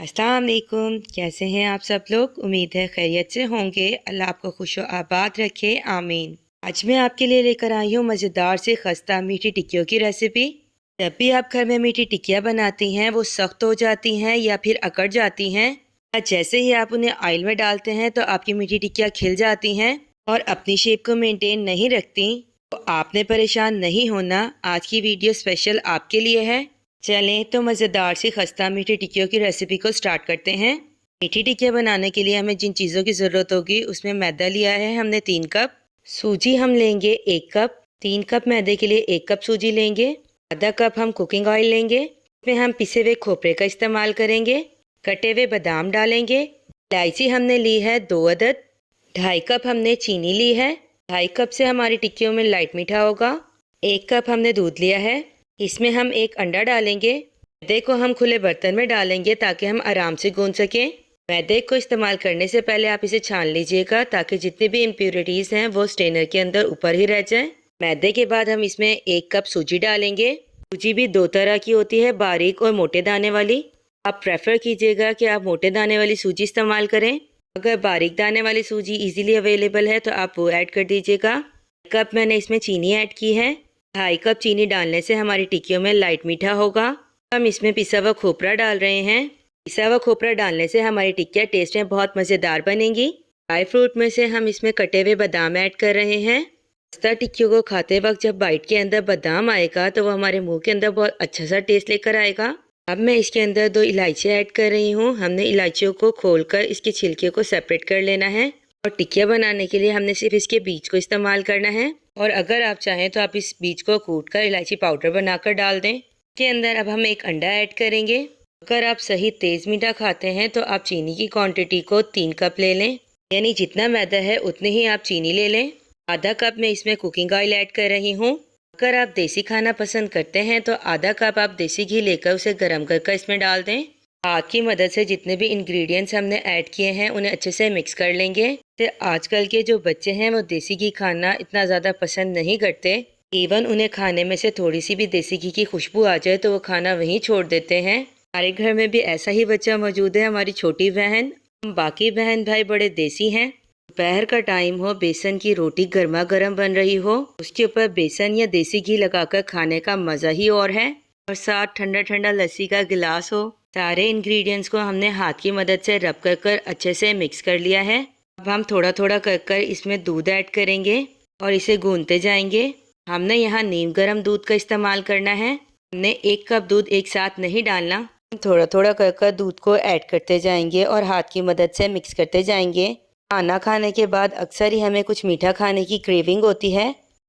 अस्सलाम वालेकुम। कैसे हैं आप सब लोग? उम्मीद है खैरियत से होंगे। अल्लाह आपको खुश व आबाद रखे, आमीन। आज मैं आपके लिए लेकर आई हूँ मज़ेदार से खस्ता मीठी टिक्कियों की रेसिपी। जब भी आप घर में मीठी टिक्कियाँ बनाती हैं वो सख्त हो जाती हैं या फिर अकड़ जाती हैं, या जैसे ही आप उन्हें ऑयल में डालते हैं तो आपकी मीठी टिक्कियाँ खिल जाती हैं और अपनी शेप को मेंटेन नहीं रखती, तो आपने परेशान नहीं होना। आज की वीडियो स्पेशल आपके लिए है। चलें तो मज़ेदार सी खस्ता मीठी टिक्कियों की रेसिपी को स्टार्ट करते हैं। मीठी टिक्कियाँ बनाने के लिए हमें जिन चीज़ों की ज़रूरत होगी उसमें मैदा लिया है हमने 3 कप, सूजी हम लेंगे 1 कप, 3 कप मैदे के लिए 1 कप सूजी लेंगे, आधा कप हम कुकिंग ऑयल लेंगे, इसमें हम पिसे हुए खोपरे का इस्तेमाल करेंगे, कटे हुए बादाम डालेंगे, इलायची हमने ली है 2 अदद, 2.5 कप हमने चीनी ली है, 2.5 कप से हमारी टिक्कियों में लाइट मीठा होगा, 1 कप हमने दूध लिया है, इसमें हम 1 अंडा डालेंगे। मैदे को हम खुले बर्तन में डालेंगे ताकि हम आराम से गूंद सकें। मैदे को इस्तेमाल करने से पहले आप इसे छान लीजिएगा ताकि जितनी भी इम्प्योरिटीज़ हैं वो स्ट्रेनर के अंदर ऊपर ही रह जाएं। मैदे के बाद हम इसमें 1 कप सूजी डालेंगे। सूजी भी 2 तरह की होती है, बारीक और मोटे दाने वाली। आप प्रेफर कीजिएगा कि आप मोटे दाने वाली सूजी इस्तेमाल करें। अगर बारीक दाने वाली सूजी ईजिली अवेलेबल है तो आप वो ऐड कर दीजिएगा। 1 कप मैंने इसमें चीनी ऐड की है। 2.5 कप चीनी डालने से हमारी टिक्कियों में लाइट मीठा होगा। हम इसमें पिसा हुआ खोपरा डाल रहे हैं। पिसा हुआ खोपरा डालने से हमारी टिक्कियाँ टेस्ट में बहुत मज़ेदार बनेंगी। ड्राई फ्रूट में से हम इसमें कटे हुए बादाम ऐड कर रहे हैं। खस्ता टिक्कियों को खाते वक्त जब बाइट के अंदर बादाम आएगा तो वो हमारे मुंह के अंदर बहुत अच्छा सा टेस्ट लेकर आएगा। अब मैं इसके अंदर 2 इलायचियाँ ऐड कर रही हूँ। हमने इलायचियों को खोलकर इसके छिलके को सेपरेट कर लेना है और टिक्कियाँ बनाने के लिए हमने सिर्फ इसके बीज को इस्तेमाल करना है। और अगर आप चाहें तो आप इस बीज को कूटकर इलायची पाउडर बनाकर डाल दें। इसके अंदर अब हम 1 अंडा ऐड करेंगे। अगर आप सही तेज़ मीठा खाते हैं तो आप चीनी की क्वांटिटी को 3 कप ले लें, यानी जितना मैदा है उतने ही आप चीनी ले लें। आधा कप मैं इसमें कुकिंग ऑयल ऐड कर रही हूँ। अगर आप देसी खाना पसंद करते हैं तो आधा कप आप देसी घी लेकर उसे गर्म कर इसमें डाल दें। हाथ की मदद से जितने भी इंग्रेडिएंट्स हमने ऐड किए हैं उन्हें अच्छे से मिक्स कर लेंगे। तो आजकल के जो बच्चे हैं वो देसी घी खाना इतना ज़्यादा पसंद नहीं करते। इवन उन्हें खाने में से थोड़ी सी भी देसी घी की खुशबू आ जाए तो वो खाना वहीं छोड़ देते हैं। हमारे घर में भी ऐसा ही बच्चा मौजूद है, हमारी छोटी बहन। बाकी बहन भाई बड़े देसी हैं। दोपहर का टाइम हो, बेसन की रोटी गर्मा गर्म बन रही हो, उसके ऊपर बेसन या देसी घी लगाकर खाने का मज़ा ही और है, और साथ ठंडा ठंडा लस्सी का गिलास हो। सारे इंग्रेडिएंट्स को हमने हाथ की मदद से रब कर अच्छे से मिक्स कर लिया है। अब हम थोड़ा थोड़ा कर इसमें दूध ऐड करेंगे और इसे गूंथते जाएंगे। हमने यहाँ नीम गर्म दूध का इस्तेमाल करना है। हमने 1 कप दूध एक साथ नहीं डालना, थोड़ा थोड़ा कर दूध को ऐड करते जाएंगे और हाथ की मदद से मिक्स करते जाएंगे। खाना खाने के बाद अक्सर ही हमें कुछ मीठा खाने की क्रेविंग होती है।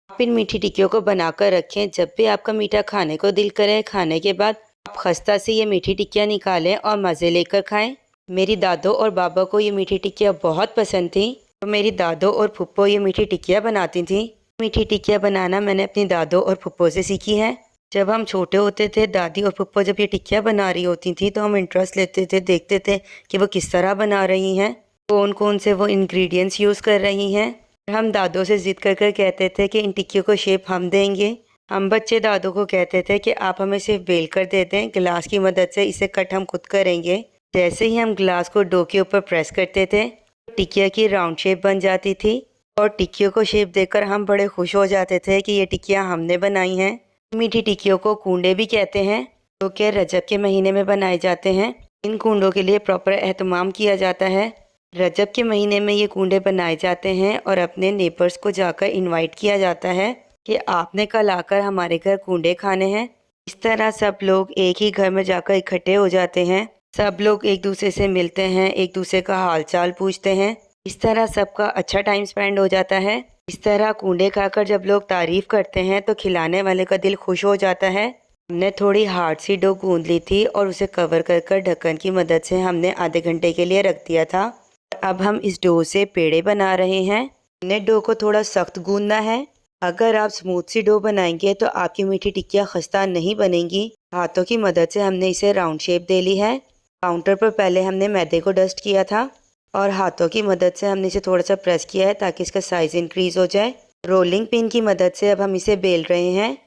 आप इन मीठी टिक्कियों को बनाकर रखें। जब भी आपका मीठा खाने को दिल करे, खाने के बाद आप खस्ता से ये मीठी टिक्कियाँ निकालें और मज़े लेकर खाएं। मेरी दादो और बाबा को ये मीठी टिक्कियाँ बहुत पसंद थी, तो मेरी दादो और फुप्पो ये मीठी टिक्कियाँ बनाती थी। मीठी टिक्कियाँ बनाना मैंने अपनी दादो और फुप्पो से सीखी है। जब हम छोटे होते थे, दादी और फुप्पो जब ये टिक्कियाँ बना रही होती थी तो हम इंटरेस्ट लेते थे, देखते थे कि वो किस तरह बना रही हैं, कौन कौन से वो इंग्रेडिएंट्स यूज़ कर रही हैं। हम दादों से ज़िद कर कहते थे कि इन टिक्कियों को शेप हम देंगे। हम बच्चे दादों को कहते थे कि आप हमें सिर्फ बेल कर दे दें, गिलास की मदद से इसे कट हम खुद करेंगे। जैसे ही हम गिलास को डो के ऊपर प्रेस करते थे, टिक्किया की राउंड शेप बन जाती थी और टिक्कियों को शेप देकर हम बड़े खुश हो जाते थे कि ये टिक्कियाँ हमने बनाई हैं। मीठी टिक्कियों को कूंडे भी कहते हैं, जो कि रजब के महीने में बनाए जाते हैं। इन कूंडों के लिए प्रॉपर एहतमाम किया जाता है। रजब के महीने में ये कूंडे बनाए जाते हैं और अपने नेबर्स को जाकर इनवाइट किया जाता है कि आपने कल आकर हमारे घर कूंडे खाने हैं। इस तरह सब लोग एक ही घर में जाकर इकट्ठे हो जाते हैं। सब लोग एक दूसरे से मिलते हैं, एक दूसरे का हाल चाल पूछते हैं। इस तरह सबका अच्छा टाइम स्पेंड हो जाता है। इस तरह कूंडे खाकर जब लोग तारीफ़ करते हैं तो खिलाने वाले का दिल खुश हो जाता है। हमने थोड़ी हार्ड सी डो गूंद ली थी और उसे कवर कर ढक्कन की मदद से हमने आधे घंटे के लिए रख दिया था। अब हम इस डो से पेड़े बना रहे हैं। हमने डो को थोड़ा सख्त गूंदना है। अगर आप स्मूथ सी डो बनाएंगे तो आपकी मीठी टिक्कियाँ खस्ता नहीं बनेंगी। हाथों की मदद से हमने इसे राउंड शेप दे ली है। काउंटर पर पहले हमने मैदे को डस्ट किया था और हाथों की मदद से हमने इसे थोड़ा सा प्रेस किया है ताकि इसका साइज़ इंक्रीज़ हो जाए। रोलिंग पिन की मदद से अब हम इसे बेल रहे हैं।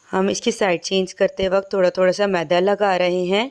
हम इसकी साइड चेंज करते वक्त थोड़ा थोड़ा सा मैदा लगा रहे हैं